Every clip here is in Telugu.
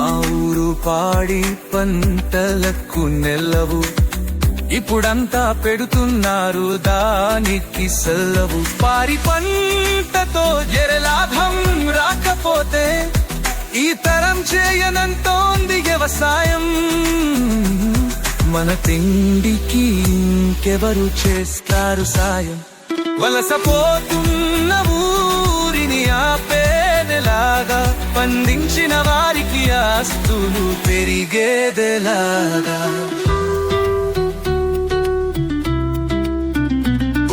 మా ఊరు పాడి పంటలకు నెల్లవు, ఇప్పుడంతా పెడుతున్నారు దానికి సెలవు. పారి పంటతో లాభం రాకపోతే ఈ తరం చేయనంటోంది వ్యవసాయం. మన తిండికి ఇంకెవరు చేస్తారు సాయం? వలసపోతున్న ఊరిని ఆపేదెలాగా, పండించిన వారికి ఆస్తులు పెరిగేదెలాగా?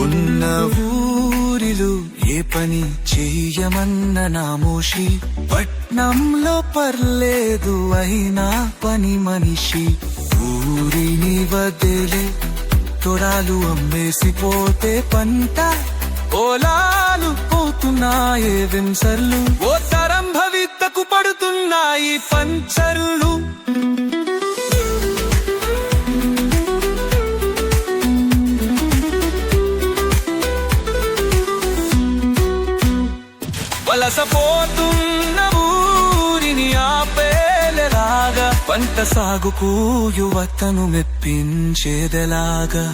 ఉన్న ఊరిలో ఏ పని చెయ్యమన్న నామోషి, పట్నంలో పర్లేదు అయినా పని మనిషి. ఊరిని వదిలే తొడాలు అమ్మేసిపోతే పంట ఓలాలు పోతున్నాయే వెంసర్లు, ఓ తరం భవితకు పడుతున్నాయి పంచర్లు. వలసపోతున్న ఊరిని ఆపేలెలాగా, పంట సాగుకు యువతను మెప్పించేదెలాగా?